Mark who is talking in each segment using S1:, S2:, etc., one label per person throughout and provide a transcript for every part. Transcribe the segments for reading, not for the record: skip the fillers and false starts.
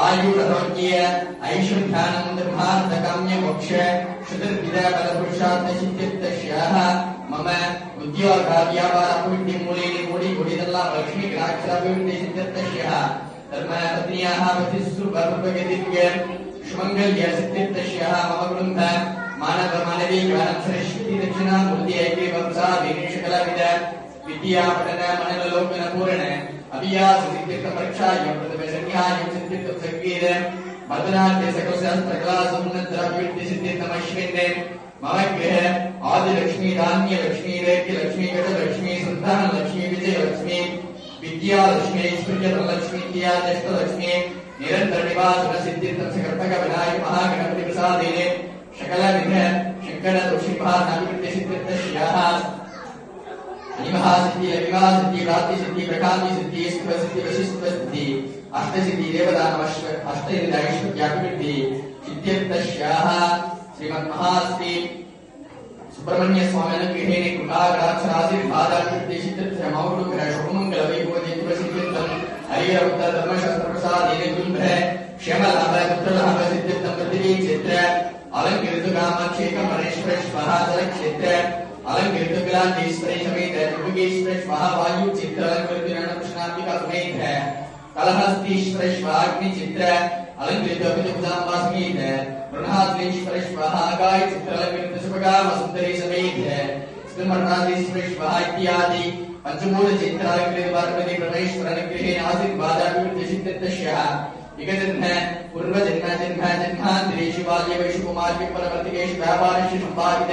S1: आयुर्भवज्ञ ऐश्वर्यानं धर्मार्थकाम्य मोक्ष शुद्रविदा बलपुरुषार्थ सिद्धिर्दश्याः मम उद्योगव्यापाराभिवृद्धि मूलेनि मूढि गुडिदल्ला लक्ष्मी ग्राक्षाभिवृद्धि सिद्धिर्दश्याः धर्म पत्न्याः पतिस्सु भवभगदिव्य सुमङ्गल्य सिद्धिर्दश्याः मम कुटुम्ब मानव मानवी ज्ञानं सरस्वती दक्षिणा मूर्ति ऐक्य वंशा वेणुशकलविद विद्या पठन मनोलोकन पूर्ण अभियास सिद्धिर्थ परीक्षा यम प्रतिभा सिद्धिर्थ संगीत भरतनाट्य सकल शास्त्र कला समुन्नतराभिवृद्धि सिद्धिर्थ नमश्विन्ने मम गृह आदि लक्ष्मी धान्य लक्ष्मी रेखि लक्ष्मी गज लक्ष्मी संतान लक्ष्मी विजय लक्ष्मी विद्या लक्ष्मी ऐश्वर्य लक्ष्मी दिया दष्ट लक्ष्मी निरंतर निवास सिद्धिर्थ सकर्तक विनायक महागणपति प्रसादेने सकल विघ्न शंकर दोषी भानाभिवृद्धि सिद्धिर्थ श्याः निमहासिद्धि अविवासिद्धि प्राप्तिसिद्धि प्रकामि सिद्धि सिद्धि वशिष्ठ सिद्धि अष्टसिद्धि देवता नमः अष्टसिद्धि ऐश्वर्याभिवृद्धि सिद्धिर्दश्याः श्रीमन्महाश्री सुब्रह्मण्य स्वामिन गृहेण कृपाग्राक्षराशीर्वादाभिवृद्धि सिद्धिर्थ मौडुग्रह शुभमंगल वैभवदिव्य सिद्धिर्थं हरिहरउत्तर धर्मशास्त्र प्रसादेन दुर्भ्र श्यामलाभ पुत्रलाभ सिद्धिर्थं पृथिवी क्षेत्र अलंकृत कामाक्षेकं महेश्वर स्वाहा क्षेत्र अलंकृत विलासेश्वरी समेत योगेश्वर स्वाहा वायु चित्र अलंकृत रणकृष्णांबिका समेत है कलहस्तीश्वर स्वाहा अग्नि चित्र अलंकृत अभिजंबा समेत है ब्रह्माद्रीश्वर स्वाहा गाय चित्र अलंकृत सुभगाम सुंदरी समेत है स्मरणाधीश्वर स्वाहा इत्यादि पंचमूल चित्र अलंकृत पार्वती परमेश्वर अनुग्रहेण आशीर्वादाभिवृद्धि सिद्धिर्दश्याः विगतन्ह पूर्व जन्मांतरे शिवालय वैश्वकुमार के परवर्तिकेश व्यापारेषु संपादित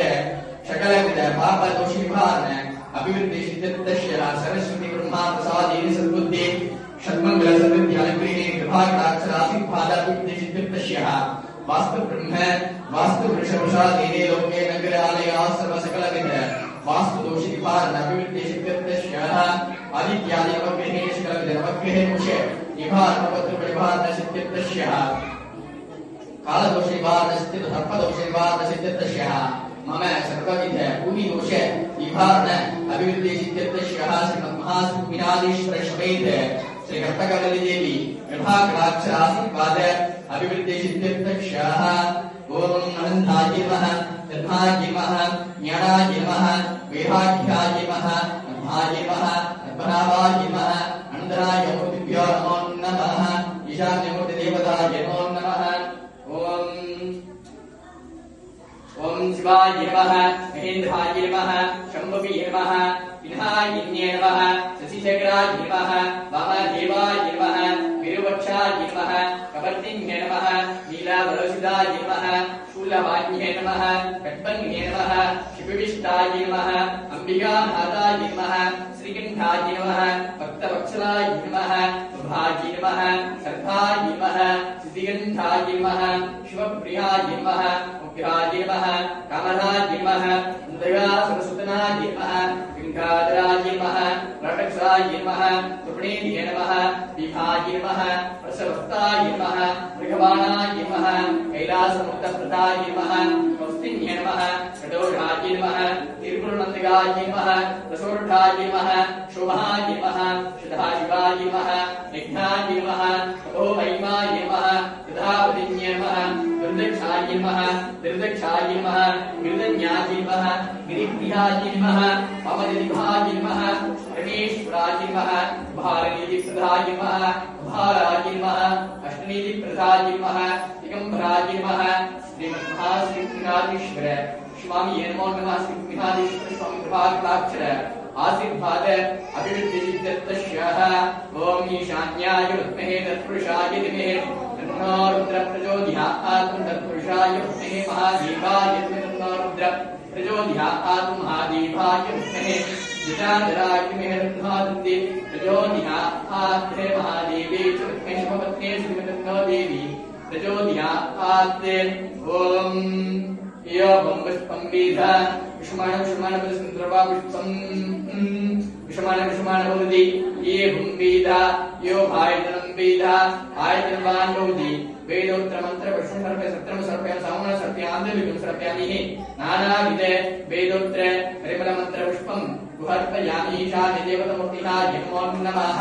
S1: सकल विद पाप दोष निवारण अभिवृद्धि सिद्धिर्दश्याः सरस्वती ब्रह्मा प्रसादेन सद्बुद्धि षड्मंगल समृद्धि अनुग्रहेण कृपाकटाक्षराशीर्वादाभिवृद्धि सिद्धिर्दश्याः वास्तु ब्रह्म वास्तु वृषभशादेन लोके नगर आलय सर्व सकल विद वास्तु दोष निवारण अभिवृद्धि सिद्धिर्दश्याः आदित्यादि नवग्रहेण सकल विद नवग्रहेण मुष निवारण पत्र परिवारण सिद्धिर्दश्याः काल दोष निवारण सिद्धिर् सर्प दोष निवारण सिद्धिर्दश्याः मम सर्वविध भूमि दोष निवारण अभिवृद्धि सिद्धिर्दश्याः श्रीमन्महालक्ष्मीनाथेश्वर समेत श्री कर्तकवल्ली देवी कृपाकटाक्षराशीर्वाद अभिवृद्धि सिद्धिर्दश्याः ओम अनंताय नमः धर्माय नमः ज्ञानाय नमः वैराग्याय नमः धर्माय नमः पद्मनाभाय नमः अनंतराय मूर्तिभ्यो नमो नमः ईशान्यमूर्ति देवताय नमो नमः ओम शिवाय नमः महेन्द्राय नमः शंभवे नमः विनायिन्ये नमः शशिशेखराय नमः वामदेवाय नमः विरुवक्षाय नमः कवर्तिन्ये नमः नीलावरोषिताय नमः शूलवान्ये नमः कट्पन्ये नमः शिवविष्टाय नमः अंबिकानाथाय नमः श्रीकंठाय नमः भक्तवत्सलाय नमः शुभाय नमः सर्वाय नमः सिद्धिकंठाय नमः शिवप्रियाय नमः उग्राय नमः कामनाय नमः सरस्वतनाय नमः गंगाधराय नमः रटक्षाय नमः सुप्रणेय नमः विभाय नमः प्रसवस्ताय नमः मृगवाणाय नमः कैलासमुक्तप्रदाय नमः कौस्तिन्ये नमः षडोषाय नमः तिरुपुरनन्दिकाय नमः रसोषाय नमः शोभाय नमः सदाशिवाय नमः यज्ञाय नमः तपोमहिमाय नमः तथावतिन्ये नमः दुर्दक्षाय नमः निर्दक्षाय नमः निर्दन्याय नमः गिरिप्रियाय नमः ममदिभाय नमः परमेश्वराय नमः भारनीतिप्रदाय नमः भाराय नमः अष्टनीतिप्रदाय नमः दिगंबराय नमः श्रीमन्महाश्रीनाथेश्वर स्वामी नमो नमः श्रीनाथेश्वर स्वामी कृपाकटाक्षर आशीर्वाद अभिवृद्धि सिद्धिर्दश्याः ओम ईशान्याय विद्महे तत्पुरुषाय धीमहि तन्नो रुद्रः प्रचोदयात् तत्पुरुषाय विद्महे महादेवाय धीमहि तन्नो रुद्रः प्रचोदयात् महादेवाय विद्महे जिताधराय धीमहि तन्नो रुद्रः प्रचोदयात् महादेवे च विद्महे शुभपत्न्यै धीमहि तन्नो देवी प्रचोदयात् ओम यो पुष्पं वेद विषमाण पदसंद्रवा पुष्पं विषमाण भवति ये वेद यो भायतनं वेद आयतनवान् भवति वेदोत्तर मंत्र विष्णु सर्प सत्रम सर्पया सामन सर्पयान्ते विष्णु सर्पयानि नानाविध वेदोत्तर परिमल मंत्र पुष्पं गुहर्पयामि ईशान्य देवता मूर्तिः नमो नमः।